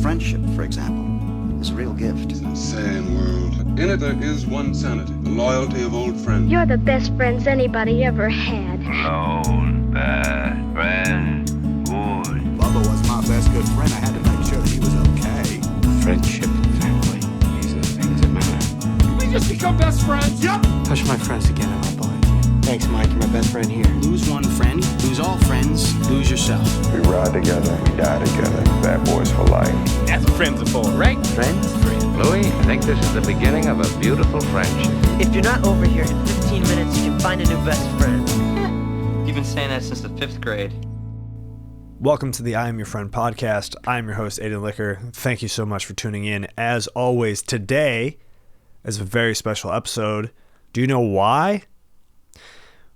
Friendship, for example, is a real gift. It's an insane world. In it there is one sanity, the loyalty of old friends. You're the best friends anybody ever had. Lone best friend, good. Bubba was my best good friend. I had to make sure that he was okay. Friendship and family, these are the things that matter. Can we just become best friends? Yep. Touch my friends again and I'll blind you. Thanks, Mike. You're my best friend here. Lose one friend, lose all friends, lose yourself. We ride together, we die together. Bad boys for life. That's what friends are for, right? Friends? Louis, I think this is the beginning of a beautiful friendship. If you're not over here in 15 minutes, you can find a new best friend. You've been saying that since the 5th grade. Welcome to the I Am Your Friend podcast. I am your host, Aiden Licker. Thank you so much for tuning in. As always, today is a very special episode. Do you know why?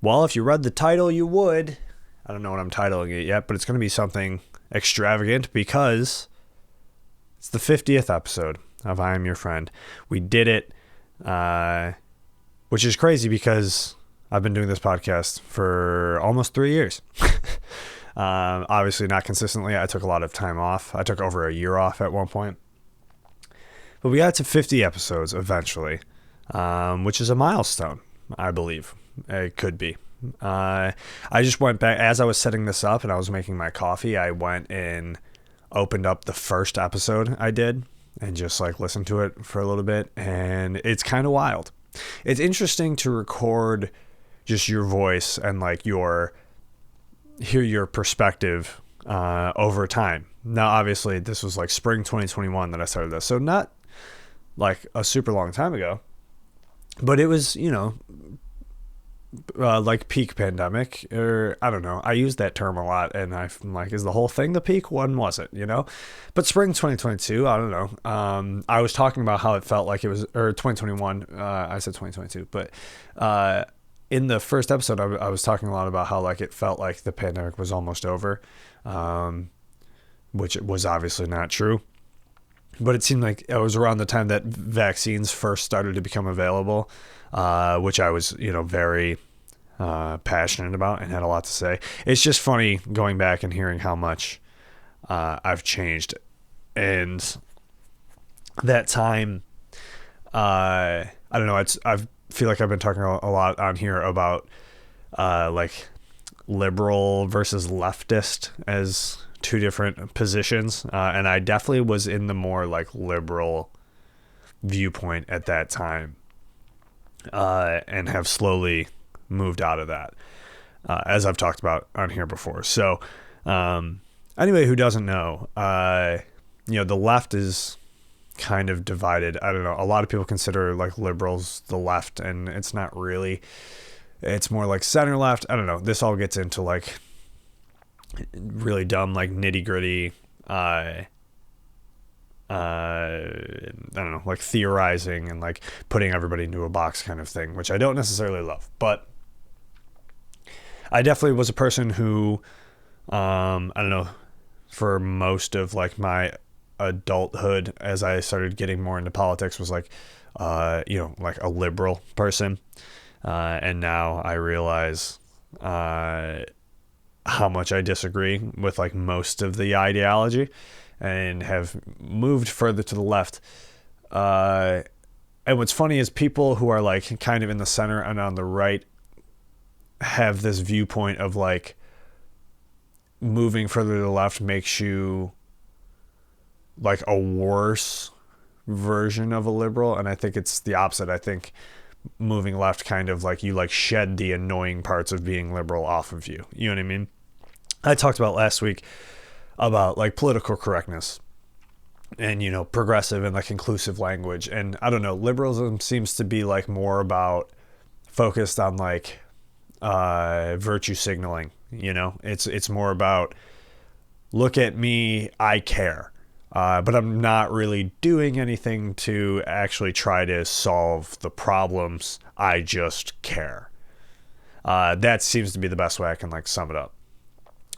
Well, if you read the title, you would. I don't know what I'm titling it yet, but it's going to be something extravagant because it's the 50th episode of I Am Your Friend. We did it, which is crazy because I've been doing this podcast for almost 3 years. Obviously not consistently. I took a lot of time off. I took over a year off at one point. But we got to 50 episodes eventually, which is a milestone, I believe. It could be. I just went back as I was setting this up and I was making my coffee. I went and opened up the first episode I did and just like listened to it for a little bit. And it's kind of wild. It's interesting to record just your voice and like hear your perspective over time. Now, obviously, this was like spring 2021 that I started this. So not like a super long time ago, but it was, like peak pandemic, or I don't know. I use that term a lot, and I'm like, is the whole thing the peak? When was it? But spring 2022, I don't know. I was talking about how it felt like it was, or 2021. I said 2022, but in the first episode, I was talking a lot about how like it felt like the pandemic was almost over, which was obviously not true. But it seemed like it was around the time that vaccines first started to become available, which I was, very passionate about and had a lot to say. It's just funny going back and hearing how much I've changed. And that time, I don't know, I feel like I've been talking a lot on here about like liberal versus leftist as two different positions, and I definitely was in the more like liberal viewpoint at that time, and have slowly moved out of that, as I've talked about on here before. So anyway, who doesn't know, the left is kind of divided. I don't know, a lot of people consider like liberals the left, and it's not really. It's more like center left. I don't know, this all gets into like really dumb, like nitty gritty, I don't know, like theorizing and like putting everybody into a box kind of thing, which I don't necessarily love. But I definitely was a person who, I don't know, for most of like my adulthood, as I started getting more into politics, was like, like a liberal person. And now I realize, how much I disagree with like most of the ideology and have moved further to the left. And what's funny is people who are like kind of in the center and on the right have this viewpoint of like moving further to the left makes you like a worse version of a liberal. And I think it's the opposite. I think moving left kind of like you like shed the annoying parts of being liberal off of you. You know what I mean? I talked about last week about like political correctness and, progressive and like inclusive language. And I don't know, liberalism seems to be like more about focused on like virtue signaling. It's more about look at me, I care. But I'm not really doing anything to actually try to solve the problems. I just care. That seems to be the best way I can like sum it up.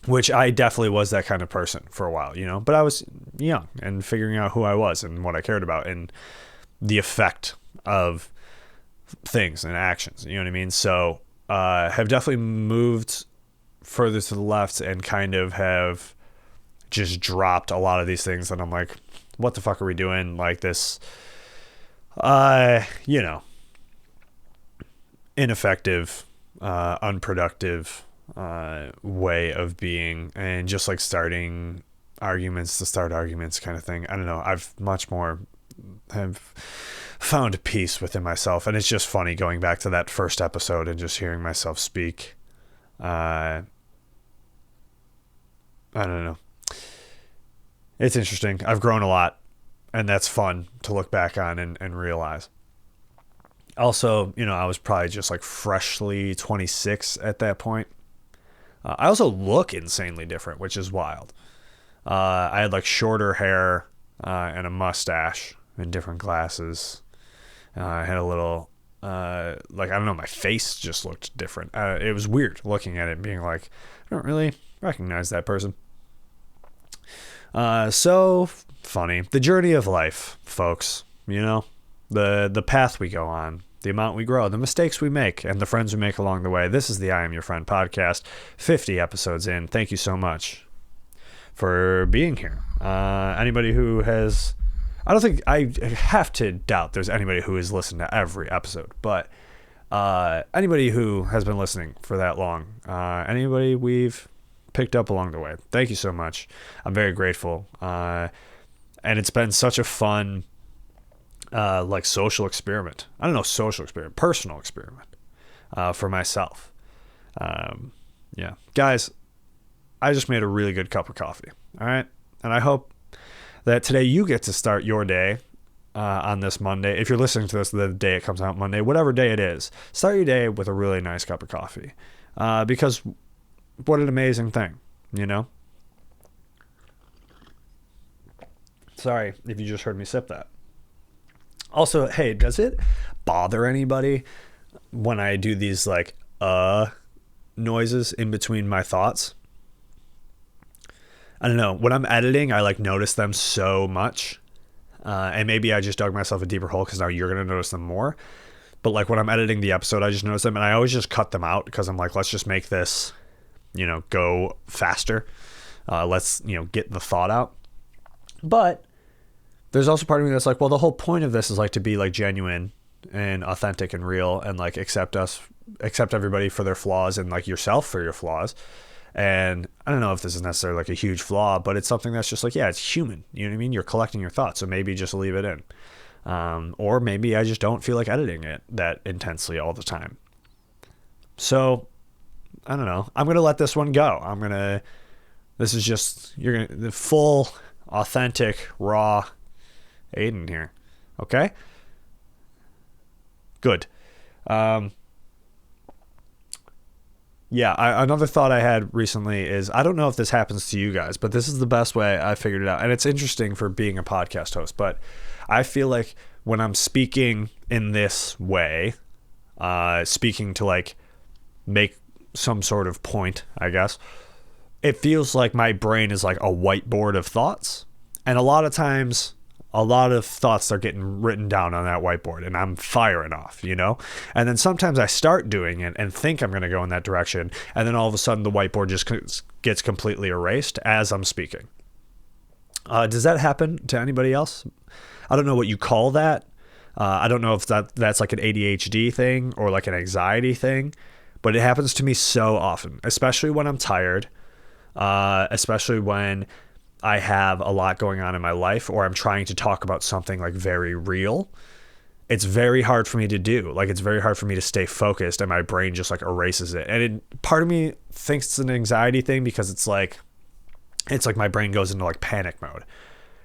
Which I definitely was that kind of person for a while, but I was young and figuring out who I was and what I cared about and the effect of things and actions. You know what I mean? So have definitely moved further to the left and kind of have just dropped a lot of these things that I'm like, what the fuck are we doing? Like this, ineffective, unproductive way of being, and just like starting arguments to start arguments kind of thing. I don't know. I've much more have found peace within myself, and it's just funny going back to that first episode and just hearing myself speak. I don't know. It's interesting. I've grown a lot, and that's fun to look back on and realize. Also, I was probably just like freshly 26 at that point. I also look insanely different, which is wild. I had like shorter hair and a mustache and different glasses. I had a little, I don't know, my face just looked different. It was weird looking at it and being like, I don't really recognize that person. So funny. The journey of life, folks, the path we go on, the amount we grow, the mistakes we make, and the friends we make along the way. This is the I Am Your Friend podcast, 50 episodes in. Thank you so much for being here. Anybody who has, I have to doubt there's anybody who has listened to every episode, but anybody who has been listening for that long, anybody we've picked up along the way, thank you so much. I'm very grateful. And it's been such a fun, social experiment. I don't know, personal experiment for myself. Yeah. Guys, I just made a really good cup of coffee. All right. And I hope that today you get to start your day on this Monday. If you're listening to this the day it comes out, Monday, whatever day it is, start your day with a really nice cup of coffee. Because what an amazing thing, Sorry if you just heard me sip that. Also, hey, does it bother anybody when I do these noises in between my thoughts? I don't know. When I'm editing, I notice them so much. And maybe I just dug myself a deeper hole because now you're going to notice them more. But when I'm editing the episode, I just notice them, and I always just cut them out because I'm like, let's just make this, go faster. Let's, get the thought out. But there's also part of me that's like, well, the whole point of this is to be genuine and authentic and real, and accept everybody for their flaws, and yourself for your flaws. And I don't know if this is necessarily a huge flaw, but it's something that's just yeah, it's human. You know what I mean? You're collecting your thoughts, so maybe just leave it in. Or maybe I just don't feel like editing it that intensely all the time. So I don't know. I'm going to let this one go. This is just, the full, authentic, raw Aiden here. Okay? Good. Another thought I had recently is, I don't know if this happens to you guys, but this is the best way I figured it out. And it's interesting for being a podcast host, but I feel like when I'm speaking in this way, speaking to make some sort of point, I guess, it feels like my brain is like a whiteboard of thoughts. And a lot of times, a lot of thoughts are getting written down on that whiteboard, and I'm firing off, And then sometimes I start doing it and think I'm going to go in that direction, and then all of a sudden the whiteboard just gets completely erased as I'm speaking. Does that happen to anybody else? I don't know what you call that. I don't know if that's an ADHD thing or an anxiety thing, but it happens to me so often, especially when I'm tired, especially when I have a lot going on in my life, or I'm trying to talk about something very real. It's very hard for me to do. It's very hard for me to stay focused, and my brain just erases it. And part of me thinks it's an anxiety thing because it's my brain goes into panic mode.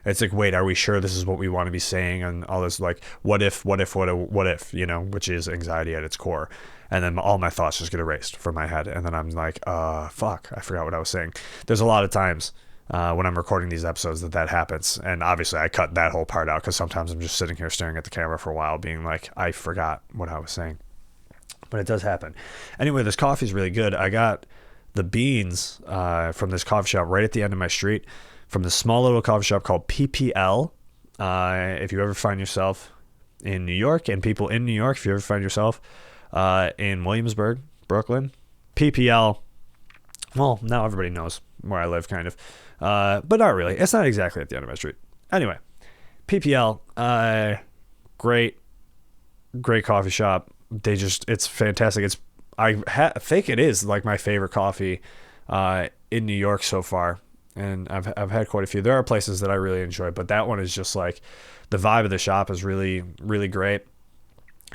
It's wait, are we sure this is what we want to be saying? And all this what if, which is anxiety at its core. And then all my thoughts just get erased from my head. And then I'm fuck, I forgot what I was saying. There's a lot of times when I'm recording these episodes that happens. And obviously I cut that whole part out because sometimes I'm just sitting here staring at the camera for a while being I forgot what I was saying. But it does happen. Anyway, this coffee is really good. I got the beans from this coffee shop right at the end of my street, from this small little coffee shop called PPL. If you ever find yourself in New York, and people in New York, if you ever find yourself in Williamsburg, Brooklyn, PPL, well, now everybody knows where I live, kind of. But not really. It's not exactly at the end of my street. Anyway, PPL, great coffee shop. It's fantastic. I think it is like my favorite coffee in New York so far, and I've had quite a few. There are places that I really enjoy, but that one is just like the vibe of the shop is really, really great.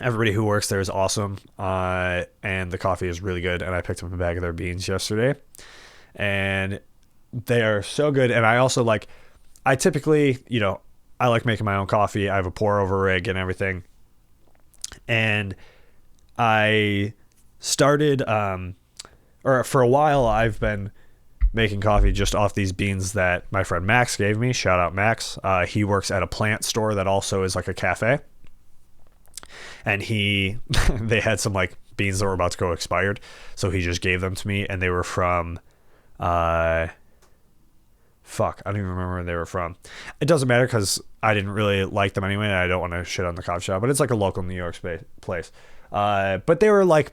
Everybody who works there is awesome, and the coffee is really good. And I picked up a bag of their beans yesterday, and they are so good. And I also I typically, I like making my own coffee. I have a pour over rig and everything. And I started, or for a while, I've been making coffee just off these beans that my friend Max gave me. Shout out Max. He works at a plant store that also is like a cafe. And they had some like beans that were about to go expired. So he just gave them to me, and they were from, I don't even remember where they were from. It doesn't matter because I didn't really like them anyway, and I don't want to shit on the coffee shop, but it's like a local New York place. But they were like,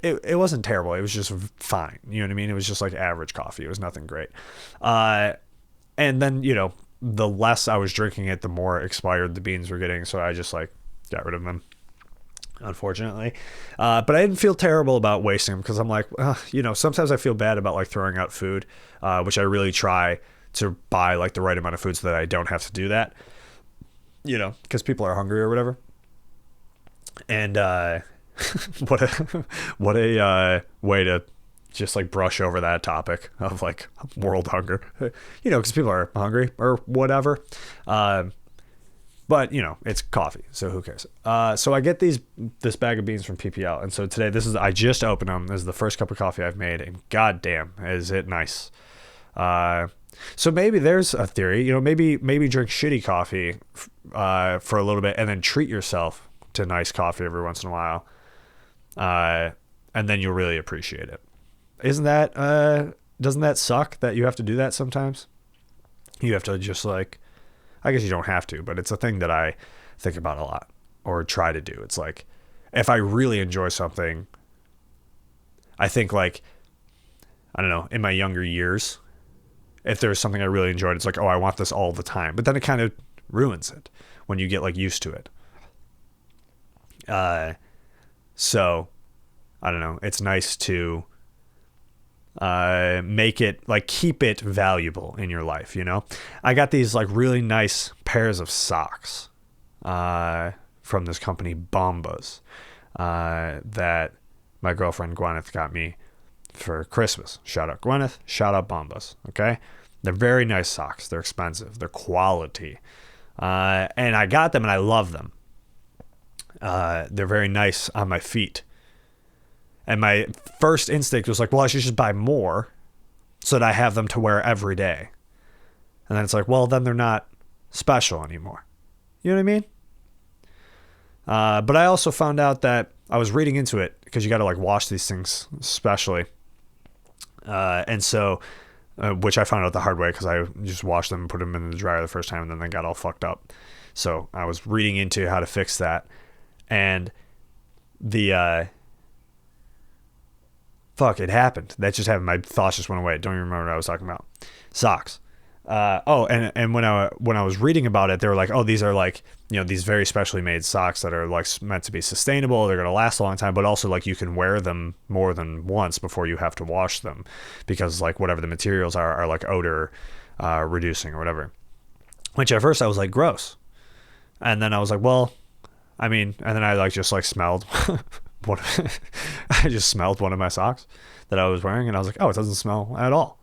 it wasn't terrible. It was just fine. You know what I mean? It was just like average coffee. It was nothing great. And then, the less I was drinking it, the more expired the beans were getting. So I just got rid of them, unfortunately. But I didn't feel terrible about wasting them because I'm like, sometimes I feel bad about throwing out food, which I really try to buy the right amount of food so that I don't have to do that, because people are hungry or whatever. And what a way to just brush over that topic of world hunger, because people are hungry or whatever. But it's coffee, so who cares? So I get this bag of beans from PPL, and so today I just opened them. This is the first cup of coffee I've made, and goddamn, is it nice. So maybe there's a theory, maybe drink shitty coffee for a little bit, and then treat yourself to nice coffee every once in a while, and then you'll really appreciate it. Isn't that doesn't that suck that you have to do that sometimes? You have to just I guess you don't have to, but it's a thing that I think about a lot or try to do. It's if I really enjoy something, I think I don't know, in my younger years, if there's something I really enjoyed, it's I want this all the time. But then it kind of ruins it when you get used to it. So I don't know. It's nice to make it keep it valuable in your life. I got these really nice pairs of socks from this company Bombas that my girlfriend Gwyneth got me for Christmas. Shout out Gwyneth, shout out Bombas. Okay, they're very nice socks. They're expensive, they're quality, and I got them and I love them. They're very nice on my feet. And my first instinct was well, I should just buy more so that I have them to wear every day. And then it's well, then they're not special anymore. You know what I mean? But I also found out that I was reading into it because you got to wash these things specially. And so, which I found out the hard way because I just washed them and put them in the dryer the first time and then they got all fucked up. So I was reading into how to fix that. And it happened. That just happened. My thoughts just went away. Don't even remember what I was talking about. Socks. And when I was reading about it, they were oh, these are these very specially made socks that are meant to be sustainable. They're going to last a long time, but also you can wear them more than once before you have to wash them because whatever the materials are odor reducing or whatever. Which at first I was gross. And then I was well, I mean, and then I just smelled I just smelled one of my socks that I was wearing and I was oh, it doesn't smell at all.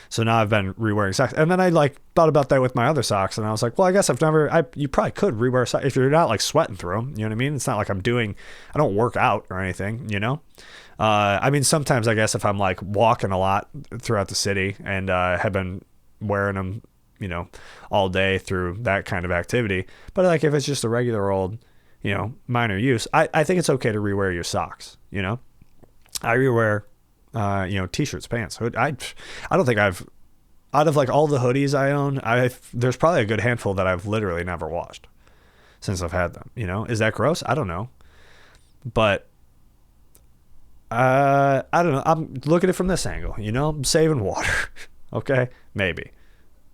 So now I've been re-wearing socks. And then I thought about that with my other socks and I was well, I guess you probably could re-wear socks if you're not sweating through them. You know what I mean? It's not I don't work out or anything, I mean, sometimes I guess if I'm walking a lot throughout the city and have been wearing them, all day through that kind of activity. But if it's just a regular old, minor use, I think it's okay to rewear your socks. I rewear, t-shirts, pants, hood. I don't think I've, out of all the hoodies I own, there's probably a good handful that I've literally never washed since I've had them. Is that gross? I don't know, but I don't know. I'm looking at it from this angle. I'm saving water. Okay, maybe.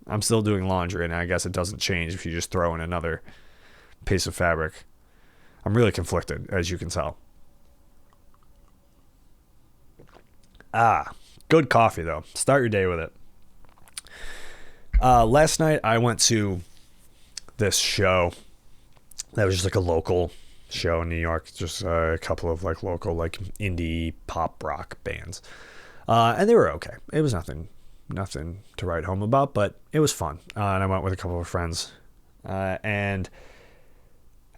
I'm still doing laundry, and I guess it doesn't change if you just throw in another piece of fabric. I'm really conflicted, as you can tell. Good coffee, though. Start your day with it. Last night, I went to this show that was just like a local show in New York. Just a couple of like local like indie pop rock bands. And they were okay. It was nothing to write home about, but it was fun. And I went with a couple of friends. And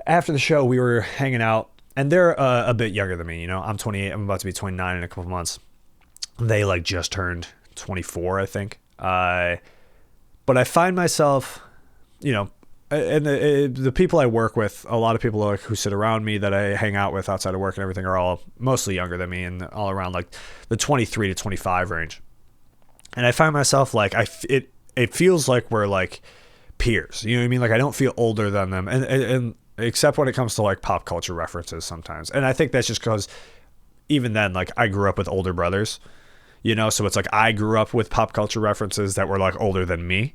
after the show, we were hanging out, and they're a bit younger than me. You know, I'm 28. I'm about to be 29 in a couple of months. They like just turned 24, I think. But I find myself, you know, and the people I work with, a lot of people like who sit around me that I hang out with outside of work and everything are all mostly younger than me and all around like the 23 to 25 range. And I find myself like it feels like we're like peers. You know what I mean? Like I don't feel older than them, and except when it comes to like pop culture references sometimes. And I think that's just because even then, like I grew up with older brothers, you know, so it's like I grew up with pop culture references that were like older than me,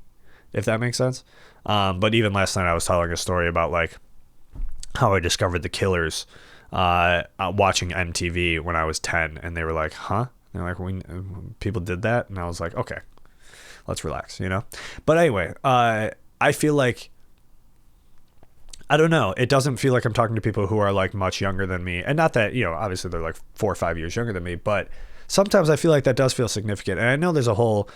if that makes sense. But even last night I was telling a story about like how I discovered the Killers watching MTV when I was 10, and they were like, huh? And they're like, people did that? And I was like, okay, let's relax, you know? But anyway, I feel like, I don't know, it doesn't feel like I'm talking to people who are like much younger than me. And not that, you know, obviously they're like 4 or 5 years younger than me, but sometimes I feel like that does feel significant. And I know there's a whole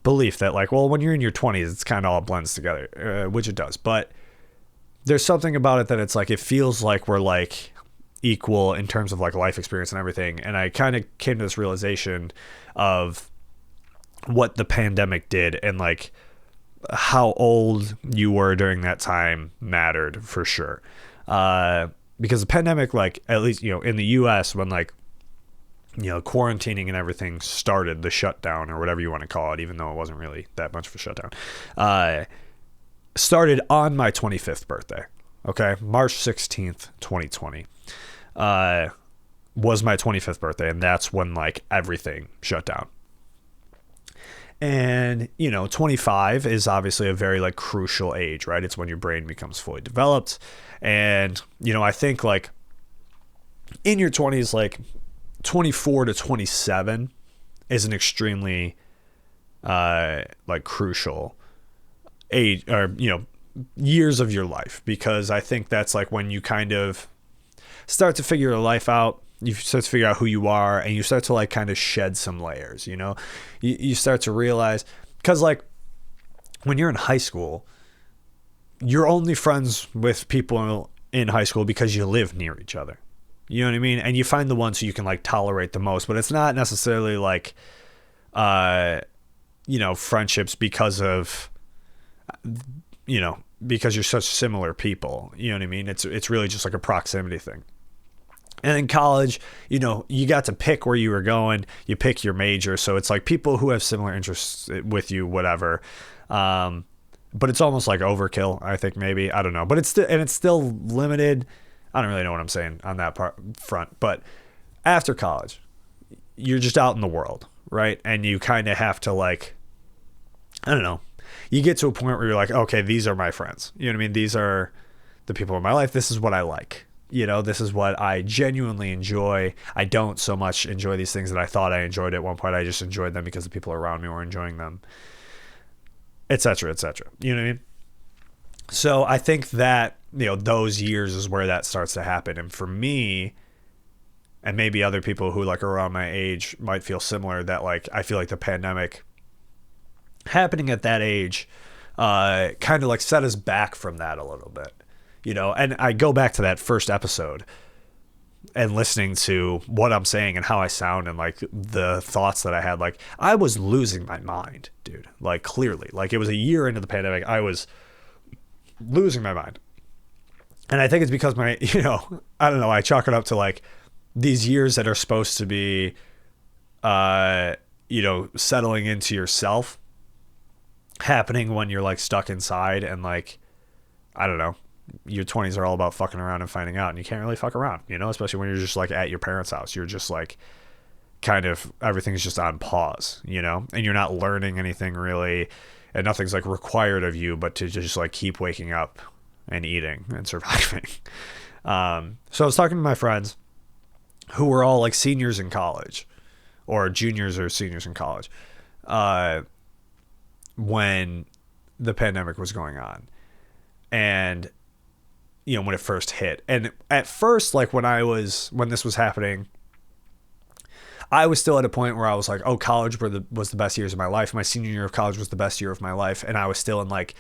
belief that like, well, when you're in your 20s, it's kind of all blends together, which it does. But there's something about it that it's like, it feels like we're like equal in terms of like life experience and everything. And I kind of came to this realization of what the pandemic did and like how old you were during that time mattered for sure. Because the pandemic, like at least, you know, in the US when like, you know, quarantining and everything started, the shutdown or whatever you want to call it, even though it wasn't really that much of a shutdown, started on my 25th birthday. Okay. March 16th, 2020, was my 25th birthday. And that's when like everything shut down. And, you know, 25 is obviously a very like crucial age, right? It's when your brain becomes fully developed. And, you know, I think like in your 20s, like 24 to 27 is an extremely like crucial age, or, you know, years of your life, because I think that's like when you kind of start to figure your life out. You start to figure out who you are, and you start to like kind of shed some layers, you know, you start to realize, because like when you're in high school, you're only friends with people in high school because you live near each other. You know what I mean? And you find the ones who you can like tolerate the most, but it's not necessarily like, you know, friendships because of, you know, because you're such similar people. You know what I mean? It's really just like a proximity thing. And in college, you know, you got to pick where you were going. You pick your major. So it's like people who have similar interests with you, whatever. But it's almost like overkill, I think, maybe. I don't know. But it's still limited. I don't really know what I'm saying on that front. But after college, you're just out in the world, right? And you kind of have to like, I don't know. You get to a point where you're like, okay, these are my friends. You know what I mean? These are the people in my life. This is what I like. You know, this is what I genuinely enjoy. I don't so much enjoy these things that I thought I enjoyed at one point. I just enjoyed them because the people around me were enjoying them, et cetera, et cetera. You know what I mean? So I think that, you know, those years is where that starts to happen. And for me, and maybe other people who like are around my age might feel similar, that like, I feel like the pandemic happening at that age kind of like set us back from that a little bit. You know, and I go back to that first episode and listening to what I'm saying and how I sound and like the thoughts that I had, like I was losing my mind, dude, like clearly, like it was a year into the pandemic. I was losing my mind. And I think it's because my, you know, I don't know, I chalk it up to like these years that are supposed to be, you know, settling into yourself happening when you're like stuck inside and like, I don't know. Your 20s are all about fucking around and finding out, and you can't really fuck around, you know, especially when you're just like at your parents' house. You're just like kind of everything's just on pause, you know, and you're not learning anything really, and nothing's like required of you but to just like keep waking up and eating and surviving. So I was talking to my friends who were all like seniors in college, or juniors or seniors in college, when the pandemic was going on. And, you know, when it first hit. And at first, like when this was happening, I was still at a point where I was like, oh, college was the best years of my life. My senior year of college was the best year of my life. And I was still in like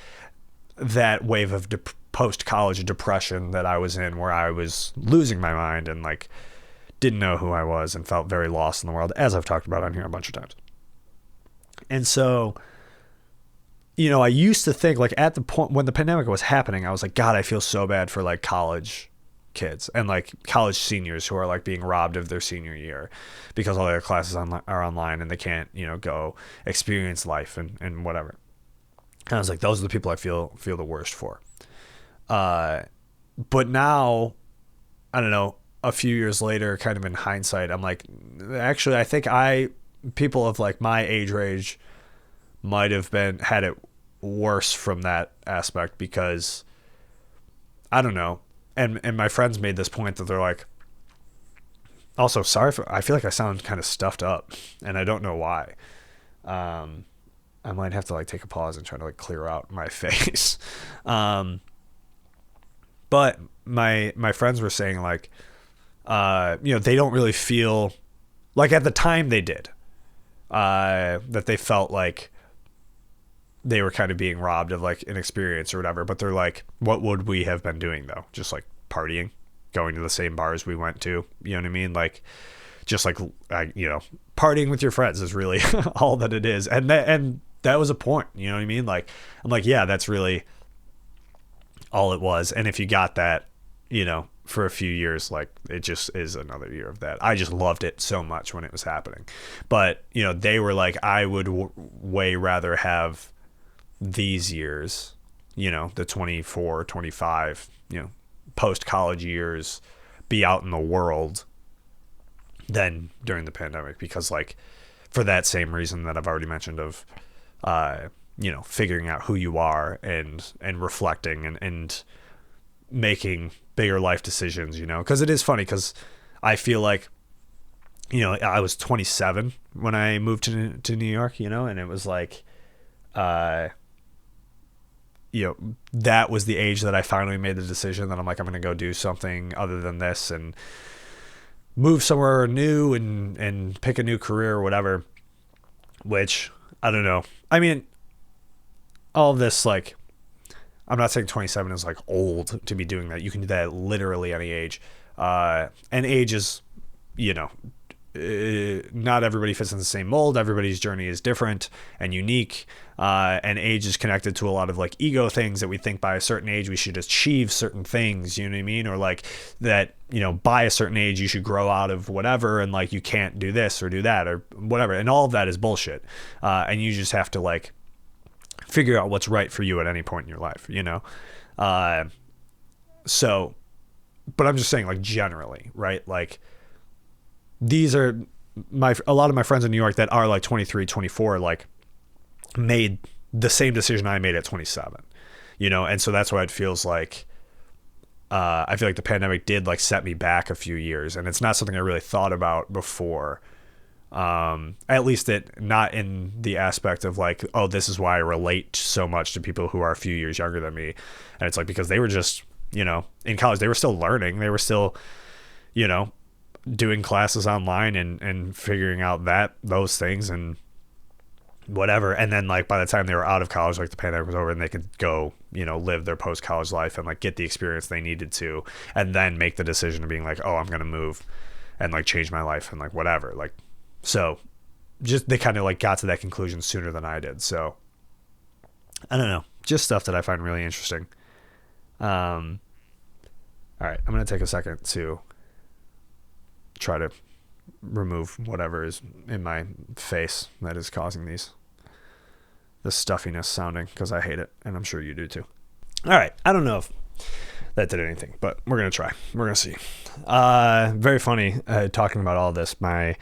that wave of post-college depression that I was in, where I was losing my mind and like didn't know who I was and felt very lost in the world, as I've talked about on here a bunch of times. And so, you know, I used to think like at the point when the pandemic was happening, I was like, God, I feel so bad for like college kids and like college seniors who are like being robbed of their senior year because all their classes are online and they can't, you know, go experience life and whatever. And I was like, those are the people I feel the worst for. But now, I don't know, a few years later, kind of in hindsight, I'm like, actually, I think people of like my age range might have had it worse from that aspect, because I don't know. And my friends made this point that they're like, also, I feel like I sound kind of stuffed up and I don't know why. I might have to like take a pause and try to like clear out my face. But my friends were saying like, you know, they don't really feel like at the time they did, that they felt like they were kind of being robbed of like an experience or whatever. But they're like, what would we have been doing though? Just like partying, going to the same bars we went to, you know what I mean? Like, just like, you know, partying with your friends is really all that it is. And that was a point, you know what I mean? Like, I'm like, yeah, that's really all it was. And if you got that, you know, for a few years, like it just is another year of that. I just loved it so much when it was happening. But, you know, they were like, I would way rather have these years, you know, the 24, 25, you know, post-college years, be out in the world than during the pandemic, because like for that same reason that I've already mentioned of, you know, figuring out who you are and reflecting and making bigger life decisions, you know, because it is funny, because I feel like, you know, I was 27 when I moved to New York, you know, and it was like, you know, that was the age that I finally made the decision that I'm like, I'm going to go do something other than this and move somewhere new and pick a new career or whatever, which I don't know. I mean, all of this, like, I'm not saying 27 is like old to be doing that. You can do that at literally any age. And age is, you know, not everybody fits in the same mold. Everybody's journey is different and unique. And age is connected to a lot of like ego things that we think by a certain age we should achieve certain things, you know what I mean? Or like that, you know, by a certain age you should grow out of whatever, and like you can't do this or do that or whatever. And all of that is bullshit. And you just have to like figure out what's right for you at any point in your life, you know? So, but I'm just saying, like, generally, right? Like, these are a lot of my friends in New York that are like 23, 24, like made the same decision I made at 27, you know? And so that's why it feels like, I feel like the pandemic did like set me back a few years, and it's not something I really thought about before. At least not in the aspect of like, oh, this is why I relate so much to people who are a few years younger than me. And it's like, because they were just, you know, in college, they were still learning. They were still, you know, doing classes online and figuring out those things and whatever. And then like by the time they were out of college, like the pandemic was over and they could go, you know, live their post-college life and like get the experience they needed to, and then make the decision of being like, oh, I'm going to move and like change my life and like whatever. Like, so just, they kind of like got to that conclusion sooner than I did. So I don't know, just stuff that I find really interesting. All right, I'm going to take a second to try to remove whatever is in my face that is causing this stuffiness sounding, because I hate it, and I'm sure you do too. All right, I don't know if that did anything, but we're going to try. We're going to see. Very funny talking about all this. My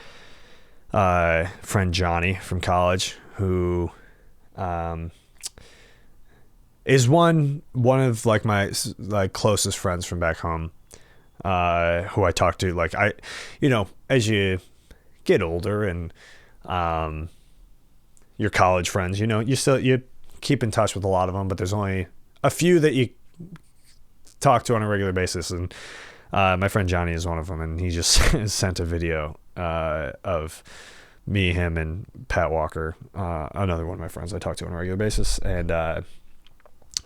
friend Johnny from college, who is one of like my like closest friends from back home, who I talk to like as you get older and your college friends, you keep in touch with a lot of them, but there's only a few that you talk to on a regular basis, and my friend Johnny is one of them, and he just sent a video of me, him, and Pat Walker, another one of my friends I talk to on a regular basis, and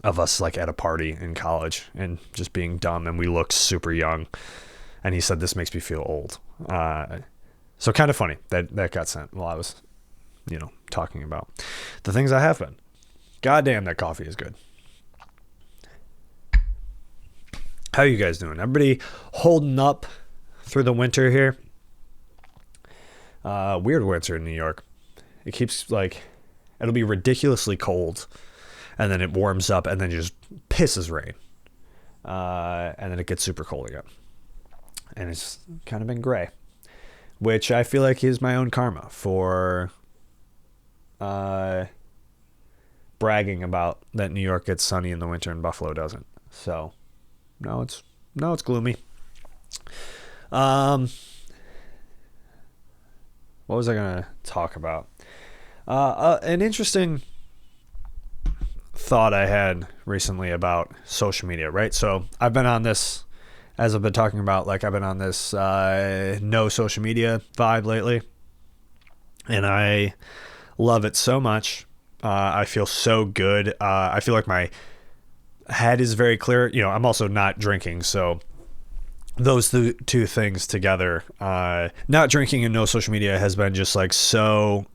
of us like at a party in college and just being dumb, and we looked super young, and he said, "This makes me feel old." So kind of funny that got sent while I was talking about the things I have been. Goddamn, that coffee is good. How you guys doing? Everybody holding up through the winter here? Weird winter in New York. It keeps like, it'll be ridiculously cold, and then it warms up, and then just pisses rain. And then it gets super cold again. And it's kind of been gray, which I feel like is my own karma for bragging about that New York gets sunny in the winter and Buffalo doesn't. So now it's gloomy. What was I gonna talk about? An interesting thought I had recently about social media, right? So I've been on this, as I've been talking about, like I've been on this no social media vibe lately, and I love it so much. I feel so good. I feel like my head is very clear. I'm also not drinking, so those two things together, not drinking and no social media, has been just like so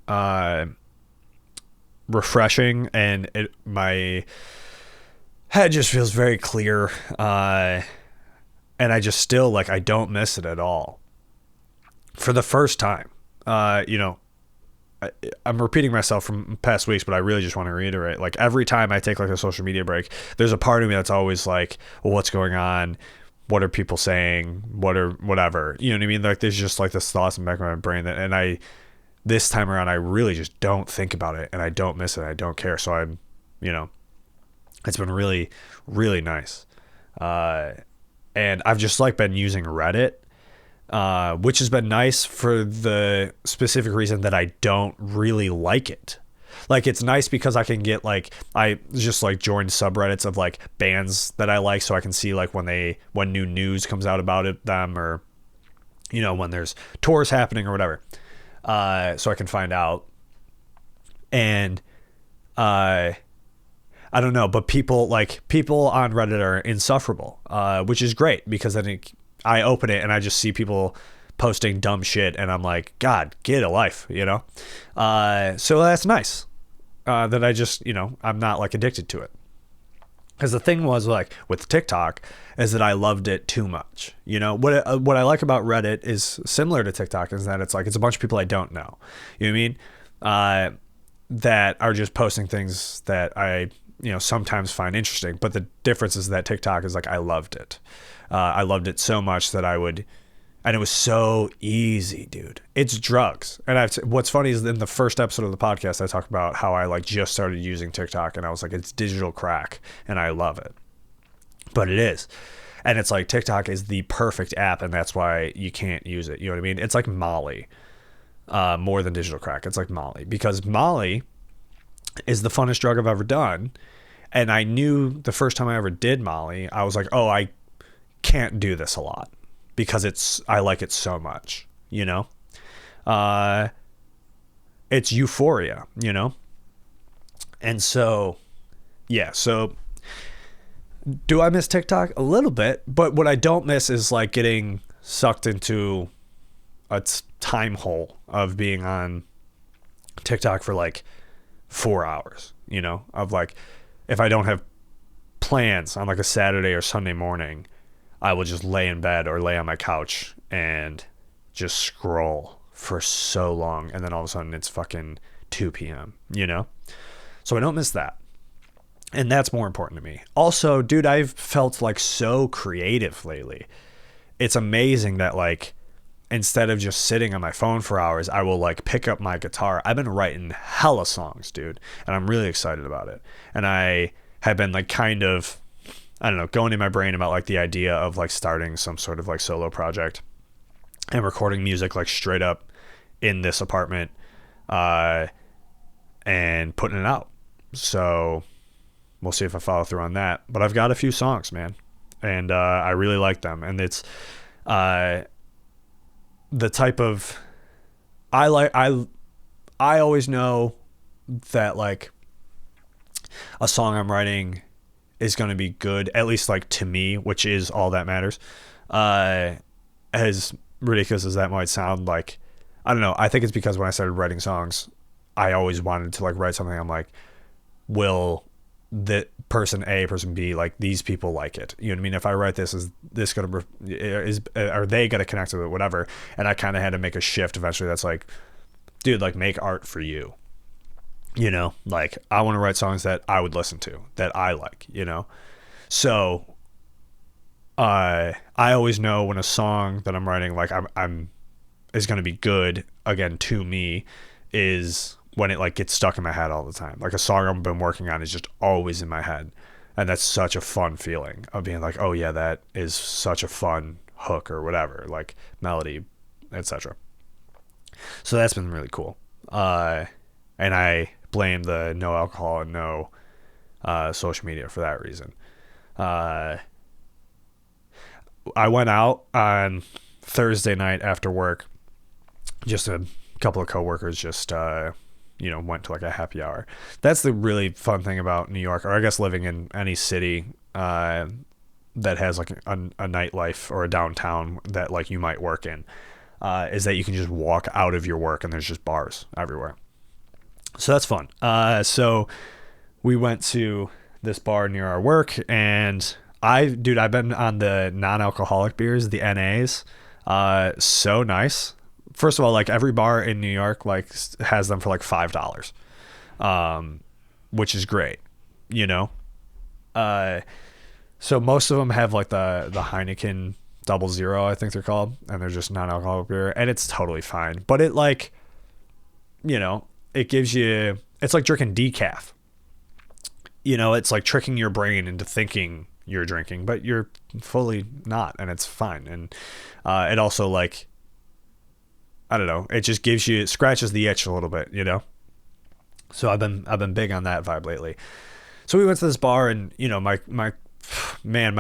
refreshing, and my head just feels very clear, and I just still like, I don't miss it at all. For the first time, I'm repeating myself from past weeks, but I really just want to reiterate, like every time I take like a social media break, there's a part of me that's always like, well, what's going on? What are people saying? Whatever, you know what I mean? Like there's just like this thoughts in the back of my brain that, this time around, I really just don't think about it, and I don't miss it. I don't care. So I'm, it's been really, really nice. And I've just like been using Reddit, which has been nice for the specific reason that I don't really like it. Like it's nice because I can get like, I just like joined subreddits of like bands that I like, so I can see like when new news comes out about them, or when there's tours happening or whatever, so I can find out. And I don't know, but people on Reddit are insufferable, which is great, because then I open it and I just see people posting dumb shit, and I'm like, God, get a life, so that's nice, that I just, I'm not like addicted to it. Because the thing was, like with TikTok, is that I loved it too much. What I like about Reddit is similar to TikTok, is that it's like, it's a bunch of people I don't know, you know what I mean, that are just posting things that I sometimes find interesting. But the difference is that TikTok is like, I loved it. I loved it so much that and it was so easy, dude. It's drugs. And what's funny is in the first episode of the podcast, I talked about how I like just started using TikTok, and I was like, it's digital crack, and I love it. But it is. And it's like, TikTok is the perfect app, and that's why you can't use it. You know what I mean? It's like Molly, more than digital crack. It's like Molly, because Molly is the funnest drug I've ever done. And I knew the first time I ever did Molly, I was like, oh, I can't do this a lot, because I like it so much, it's euphoria, and so, yeah. So do I miss TikTok? A little bit, but what I don't miss is like getting sucked into a time hole of being on TikTok for like 4 hours, of like, if I don't have plans on like a Saturday or Sunday morning, I will just lay in bed or lay on my couch and just scroll for so long, and then all of a sudden it's fucking 2 p.m., So I don't miss that. And that's more important to me. Also, dude, I've felt like so creative lately. It's amazing that like instead of just sitting on my phone for hours, I will like pick up my guitar. I've been writing hella songs, dude, and I'm really excited about it. And I have been like kind of, I don't know, going in my brain about like the idea of like starting some sort of like solo project and recording music like straight up in this apartment, and putting it out. So we'll see if I follow through on that. But I've got a few songs, man, and I really like them. And it's the type of I always know that like a song I'm writing is going to be good, at least like to me, which is all that matters. As ridiculous as that might sound, like, I don't know, I think it's because when I started writing songs, I always wanted to like write something. I'm like, will the person A, person B, like these people like it? You know what I mean? If I write this, is this gonna are they gonna connect with it, whatever? And I kind of had to make a shift eventually. That's like, dude, like make art for you. You know, like I want to write songs that I would listen to, that I like. You know, so I always know when a song that I'm writing, like I'm is gonna be good again to me, is when it like gets stuck in my head all the time. Like a song I've been working on is just always in my head. And that's such a fun feeling of being like, oh yeah, that is such a fun hook or whatever, like melody, etc. So that's been really cool. And I blame the no alcohol and no social media for that reason. I went out on Thursday night after work. Just a couple of coworkers just went to like a happy hour. That's the really fun thing about New York, or I guess living in any city that has like a nightlife or a downtown that like you might work in, is that you can just walk out of your work and there's just bars everywhere. So that's fun. So we went to this bar near our work, and I've been on the non-alcoholic beers, the NAs. So nice. First of all, like every bar in New York like has them for like $5, which is great, you know. So most of them have like the Heineken 00, I think they're called, and they're just non-alcoholic beer, and it's totally fine. But it like, you know, it gives you, it's like drinking decaf. You know, it's like tricking your brain into thinking you're drinking, but you're fully not, and it's fine. And it also like, I don't know, it just gives you, it scratches the itch a little bit, you know? So I've been big on that vibe lately. So we went to this bar, and, you know, my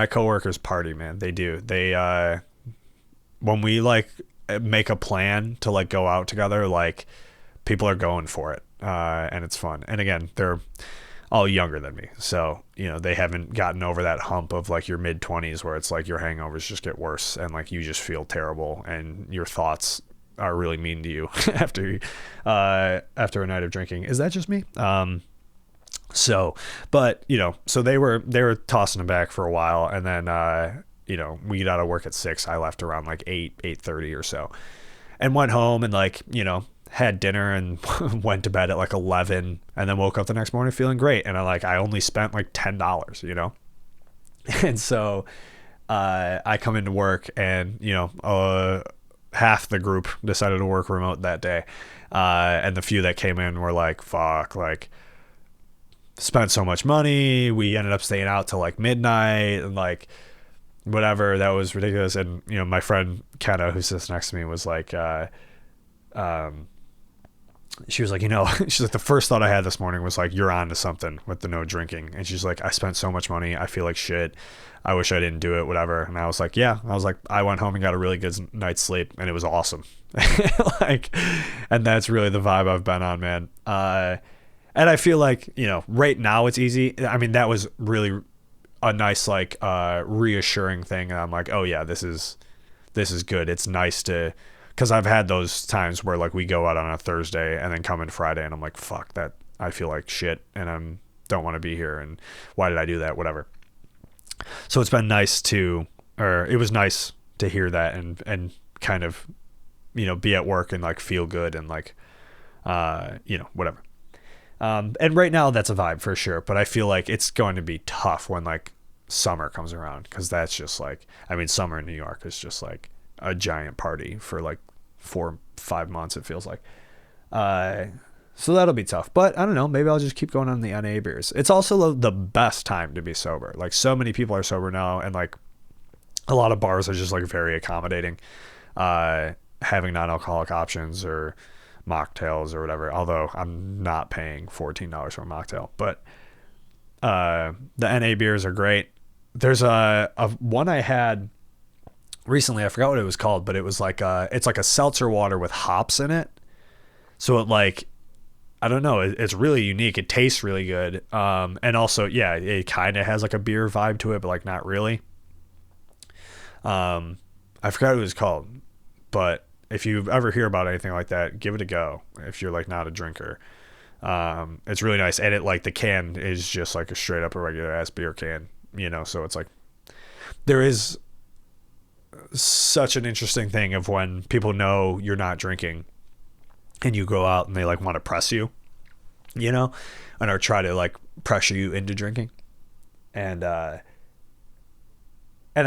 coworkers party, man. They do. They, when we like make a plan to like go out together, like people are going for it. And it's fun. And again, they're all younger than me. So, you know, they haven't gotten over that hump of like your mid-20s where it's like your hangovers just get worse and like you just feel terrible and your thoughts are really mean to you after a night of drinking. Is that just me? So, but you know, so they were tossing them back for a while, and then you know, we got out of work at 6. I left around like 8:30 or so, and went home and like, you know, had dinner and went to bed at like 11, and then woke up the next morning feeling great. And I only spent like $10, you know, and so I come into work, and you know, half the group decided to work remote that day. And the few that came in were like, fuck, like spent so much money. We ended up staying out till like midnight and like whatever. That was ridiculous. And, you know, my friend Kenna, who sits next to me, was like, she was like, you know, she's like, the first thought I had this morning was like, you're on to something with the no drinking. And she's like, I spent so much money. I feel like shit. I wish I didn't do it, whatever. And I was like, yeah. I was like, I went home and got a really good night's sleep, and it was awesome. Like, and that's really the vibe I've been on, man. And I feel like, you know, right now it's easy. I mean, that was really a nice, like, reassuring thing. And I'm like, oh yeah, this is good. It's nice to, because I've had those times where like we go out on a Thursday and then come in Friday, and I'm like, fuck that. I feel like shit, and don't want to be here. And why did I do that? Whatever. So it's been nice it was nice to hear that and kind of, you know, be at work and like feel good and like, you know, whatever. And right now that's a vibe for sure, but I feel like it's going to be tough when like summer comes around, because that's just like, I mean, summer in New York is just like a giant party for like 4-5 months, it feels like. So that'll be tough, but I don't know, maybe I'll just keep going on the NA beers. It's also the best time to be sober. Like, so many people are sober now, and like a lot of bars are just like very accommodating, having non-alcoholic options or mocktails or whatever, although I'm not paying $14 for a mocktail. But the NA beers are great. There's a one I had recently, I forgot what it was called, but it was like it's like a seltzer water with hops in it. So it, like, I don't know, it's really unique. It tastes really good. And also, yeah, it kind of has like a beer vibe to it, but like not really. I forgot what it was called, but if you ever hear about anything like that, give it a go if you're like not a drinker. It's really nice. And it, like, the can is just like a straight up a regular ass beer can, you know? So it's like, there is such an interesting thing of when people know you're not drinking and you go out and they like want to press you, you know, and or try to like pressure you into drinking. And I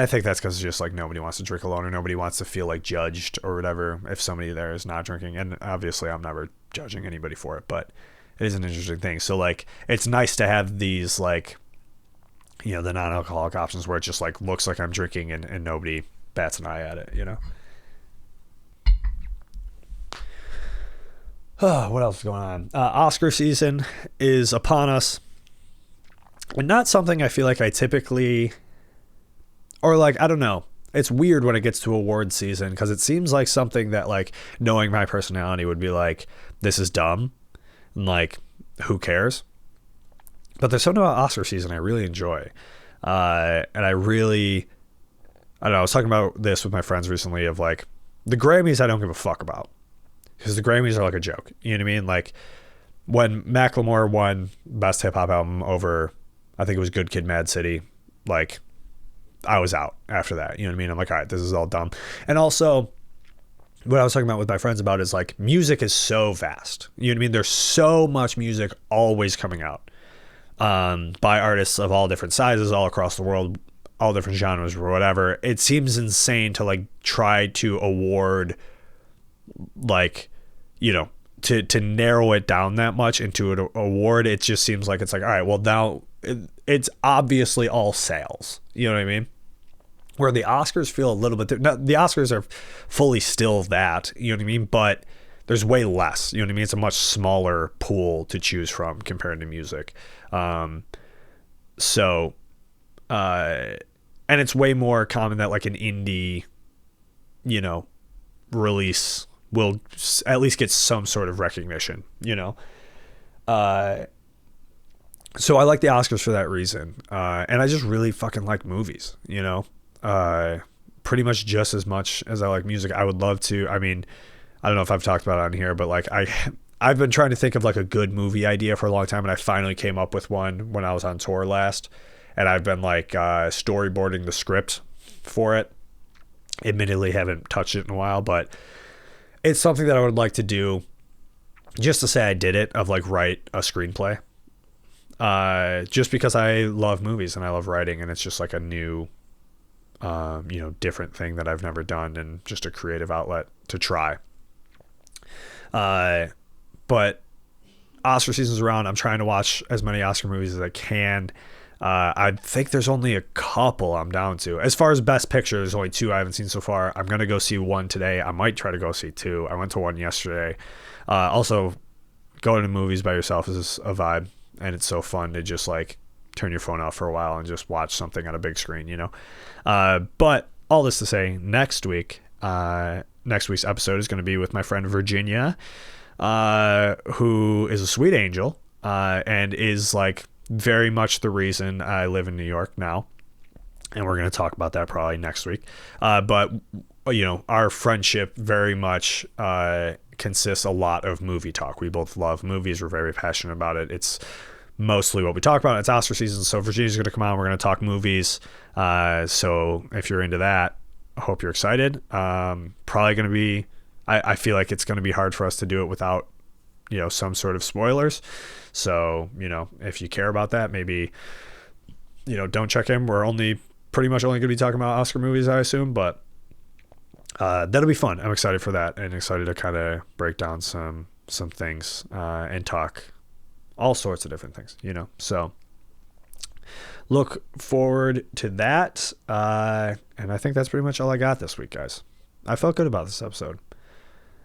think that's because just like nobody wants to drink alone, or nobody wants to feel like judged or whatever if somebody there is not drinking. And obviously I'm never judging anybody for it, but it is an interesting thing. So like, it's nice to have these, like, you know, the non-alcoholic options where it just like looks like I'm drinking and nobody bats an eye at it, you know? What else is going on? Oscar season is upon us, and not something I feel like I typically, or like, I don't know. It's weird when it gets to award season, because it seems like something that, like, knowing my personality would be like, this is dumb, and like, who cares? But there's something about Oscar season I really enjoy. And I don't know, I was talking about this with my friends recently of like, the Grammys I don't give a fuck about, because the Grammys are like a joke. You know what I mean? Like, when Macklemore won Best Hip Hop Album over, I think it was Good Kid, Mad City, like, I was out after that. You know what I mean? I'm like, all right, this is all dumb. And also, what I was talking about with my friends about is like, music is so vast. You know what I mean? There's so much music always coming out by artists of all different sizes, all across the world, all different genres or whatever. It seems insane to like try to award, like, you know, to narrow it down that much into an award. It just seems like it's like, all right, well, now it's obviously all sales. You know what I mean? Where the Oscars feel a little bit the Oscars are fully still that, you know what I mean? But there's way less, you know what I mean? It's a much smaller pool to choose from compared to music. And it's way more common that like an indie, you know, release will at least get some sort of recognition, you know? So I like the Oscars for that reason. And I just really fucking like movies, you know? Pretty much just as much as I like music. I would love to, I mean, I don't know if I've talked about it on here, but like I've been trying to think of like a good movie idea for a long time, and I finally came up with one when I was on tour last, and I've been like storyboarding the script for it. Admittedly, haven't touched it in a while, but it's something that I would like to do, just to say I did it, of like write a screenplay. Just because I love movies and I love writing, and it's just like a new, you know, different thing that I've never done, and just a creative outlet to try. But Oscar season's around. I'm trying to watch as many Oscar movies as I can. I think there's only a couple I'm down to. As far as Best Picture, there's only 2 I haven't seen so far. I'm going to go see 1 today. I might try to go see 2. I went to 1 yesterday. Also, going to movies by yourself is a vibe, and it's so fun to just like turn your phone off for a while and just watch something on a big screen, you know? But all this to say, next week's episode is going to be with my friend Virginia, who is a sweet angel, and is like very much the reason I live in New York now. And we're going to talk about that probably next week. But, you know, our friendship very much consists a lot of movie talk. We both love movies. We're very passionate about it. It's mostly what we talk about. It's Oscar season, so Virginia's going to come on. We're going to talk movies. So if you're into that, I hope you're excited. Probably going to be, I feel like it's going to be hard for us to do it without, you know, some sort of spoilers. So, you know, if you care about that, maybe, you know, don't check in. We're pretty much only going to be talking about Oscar movies, I assume, but that'll be fun. I'm excited for that and excited to kind of break down some things and talk all sorts of different things, you know. So look forward to that. And I think that's pretty much all I got this week, guys. I felt good about this episode.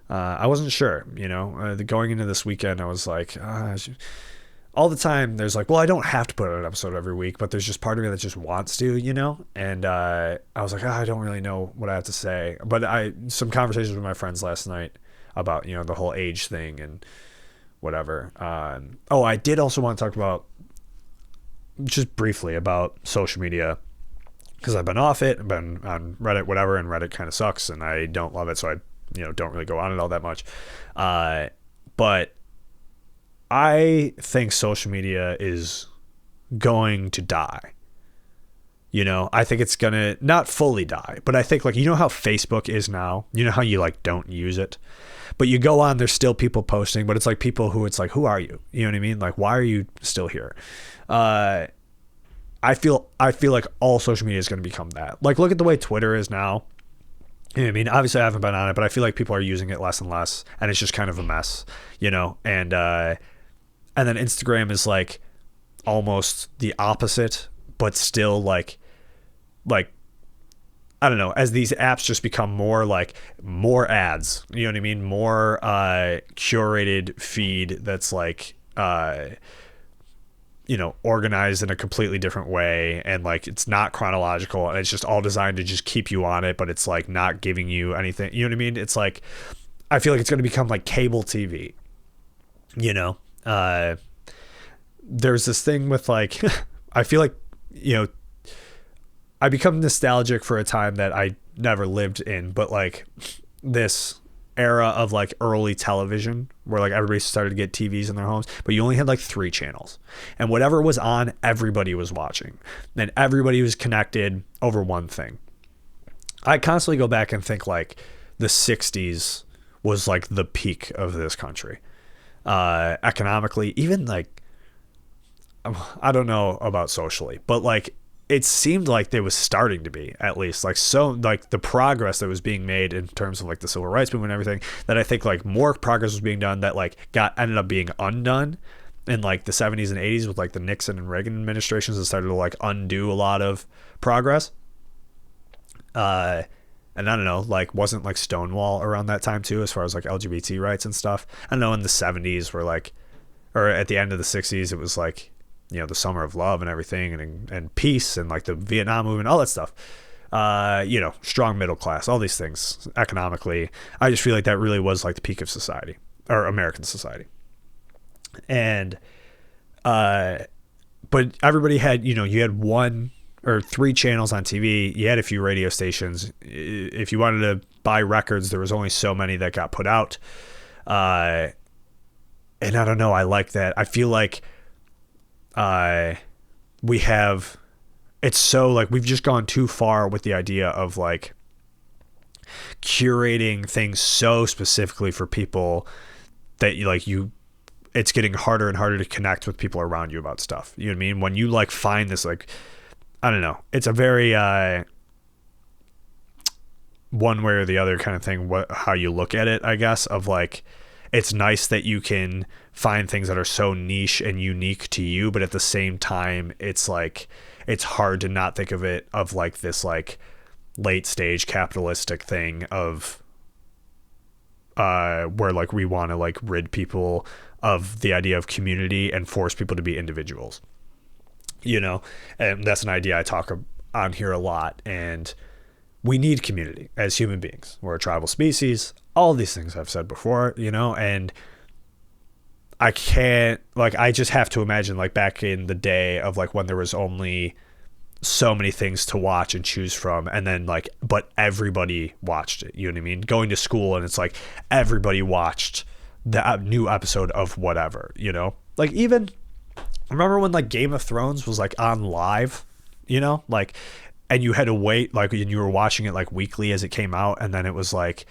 I wasn't sure, you know, going into this weekend, I was like, all the time there's like, well, I don't have to put out an episode every week, but there's just part of me that just wants to, you know? And I was like, I don't really know what I have to say. But some conversations with my friends last night about, you know, the whole age thing and whatever. I did also want to talk about, just briefly, about social media, because I've been off it, I've been on Reddit, whatever, and Reddit kind of sucks and I don't love it, so I, you know, don't really go on it all that much. But I think social media is going to die. You know, I think it's going to not fully die, but I think, like, you know how Facebook is now? You know how you, like, don't use it? But you go on, there's still people posting, but it's like people who it's like, who are you? You know what I mean? Like, why are you still here? I feel like all social media is going to become that. Like, look at the way Twitter is now. You know what I mean? Obviously, I haven't been on it, but I feel like people are using it less and less, and it's just kind of a mess, you know? And then Instagram is, like, almost the opposite, but still, like, I don't know, as these apps just become more ads, you know what I mean? More curated feed that's, like, you know, organized in a completely different way, and, like, it's not chronological, and it's just all designed to just keep you on it, but it's, like, not giving you anything, you know what I mean? It's like, I feel like it's going to become like cable TV, you know? There's this thing with, like, I feel like, you know, I become nostalgic for a time that I never lived in, but, like, this era of, like, early television where, like, everybody started to get TVs in their homes, but you only had, like, 3 channels, and whatever was on, everybody was watching, and everybody was connected over one thing. I constantly go back and think, like, the 60s was, like, the peak of this country, economically, even, like, I don't know about socially, but, like, it seemed like there was starting to be, at least, like, so, like, the progress that was being made in terms of, like, the civil rights movement and everything, that I think, like, more progress was being done that, like, ended up being undone in, like, the 70s and 80s with, like, the Nixon and Reagan administrations that started to, like, undo a lot of progress. And I don't know, like, wasn't, like, Stonewall around that time too, as far as, like, LGBT rights and stuff? I don't know, in the 70s were, like, or at the end of the 60s, it was, like, you know, the summer of love and everything, and peace, and, like, the Vietnam movement, all that stuff. You know, strong middle class, all these things economically. I just feel like that really was, like, the peak of society, or American society. And, but everybody had, you know, you had 1 or 3 channels on TV. You had a few radio stations. If you wanted to buy records, there was only so many that got put out. And I don't know, I like that. I feel like, we have, it's so, like, we've just gone too far with the idea of, like, curating things so specifically for people that you, like, it's getting harder and harder to connect with people around you about stuff. You know what I mean? When you, like, find this, like, I don't know, it's a very, one way or the other kind of thing, how you look at it, I guess, of, like, it's nice that you can find things that are so niche and unique to you, but at the same time, it's, like, it's hard to not think of it of, like, this, like, late stage capitalistic thing of where, like, we want to, like, rid people of the idea of community and force people to be individuals, you know? And that's an idea I talk on here a lot, and we need community as human beings. We're a tribal species, all these things I've said before, you know, and I can't, like, I just have to imagine, like, back in the day of, like, when there was only so many things to watch and choose from, and then, like, but everybody watched it, you know what I mean? Going to school, and it's like everybody watched the new episode of whatever, you know? Like, even remember when, like, Game of Thrones was, like, on live, you know, like, and you had to wait, like, and you were watching it, like, weekly as it came out, and then it was like,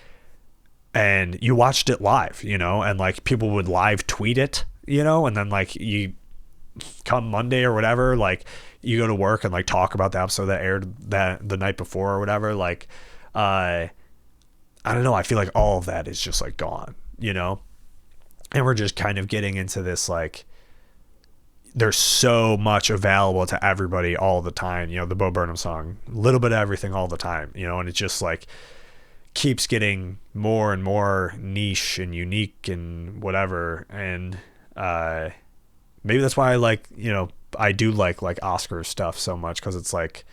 and you watched it live, you know, and, like, people would live tweet it, you know, and then, like, you come Monday or whatever, like, you go to work and, like, talk about the episode that aired the night before or whatever, like, I don't know, I feel like all of that is just like gone, you know? And we're just kind of getting into this, like, there's so much available to everybody all the time. You know, the Bo Burnham song, a little bit of everything all the time, you know, and it just like keeps getting more and more niche and unique and whatever. And maybe that's why I like, you know, I do like Oscar stuff so much, because it's like,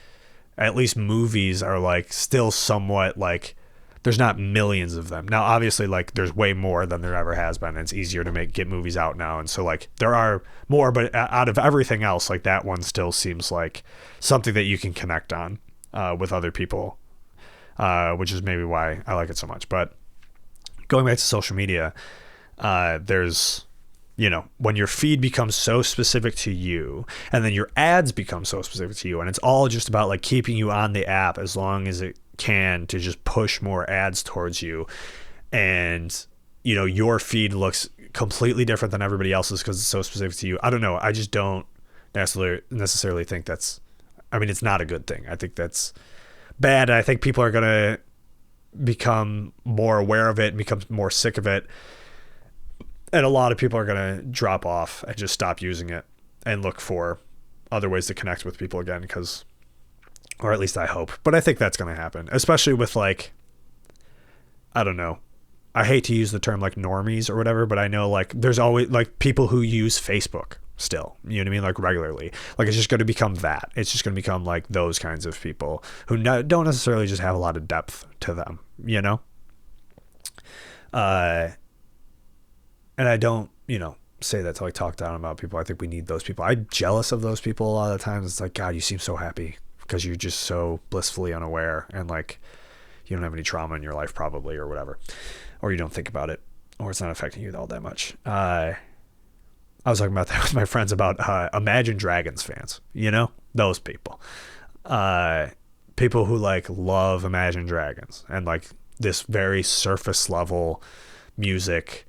at least movies are like still somewhat like, there's not millions of them. Now, obviously, like, there's way more than there ever has been. And it's easier to get movies out now. And so, like, there are more, but out of everything else, like, that one still seems like something that you can connect on with other people, which is maybe why I like it so much. But going back to social media, there's, you know, when your feed becomes so specific to you, and then your ads become so specific to you, and it's all just about, like, keeping you on the app as long as it can to just push more ads towards you, and you know your feed looks completely different than everybody else's because it's so specific to you. I don't know, I just don't necessarily think that's, I mean, it's not a good thing. I think that's bad. I think people are gonna become more aware of it and become more sick of it, and a lot of people are gonna drop off and just stop using it and look for other ways to connect with people again, because, or at least I hope. But I think that's going to happen, especially with, like, I don't know. I hate to use the term like normies or whatever, but I know, like, there's always like people who use Facebook still, you know what I mean? Like, regularly. Like, it's just going to become that. It's just going to become like those kinds of people who don't necessarily just have a lot of depth to them, you know? And I don't, you know, say that to like talk down about people. I think we need those people. I'm jealous of those people a lot of the times. It's like, God, you seem so happy, because you're just so blissfully unaware, and like you don't have any trauma in your life probably, or whatever, or you don't think about it, or it's not affecting you all that much. I was talking about that with my friends about Imagine Dragons fans, you know, those people, people who like love Imagine Dragons and like this very surface level music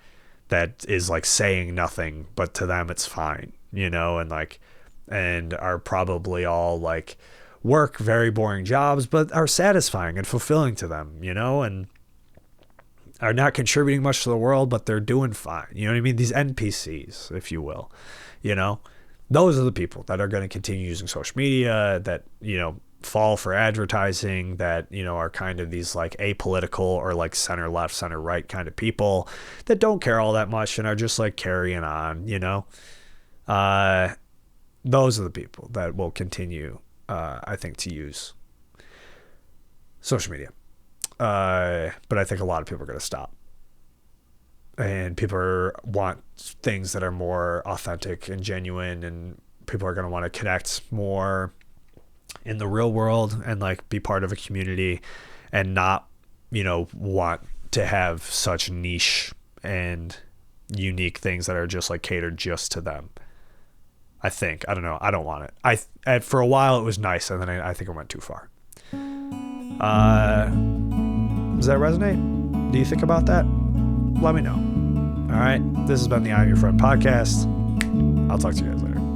that is like saying nothing, but to them it's fine, you know, and like, and are probably all like work very boring jobs, but are satisfying and fulfilling to them, you know, and are not contributing much to the world, but they're doing fine. You know what I mean? These NPCs, if you will, you know, those are the people that are going to continue using social media, that, you know, fall for advertising, that, you know, are kind of these like apolitical or like center left, center right kind of people that don't care all that much and are just like carrying on, you know. Those are the people that will continue, I think, to use social media. But I think a lot of people are going to stop, and people want things that are more authentic and genuine, and people are going to want to connect more in the real world and like be part of a community, and not, you know, want to have such niche and unique things that are just like catered just to them. I think, I don't know, I don't want it. For a while it was nice, and then I think it went too far. Does that resonate? Do you think about that? Let me know. All right, this has been the I'm Your Friend podcast. I'll talk to you guys later.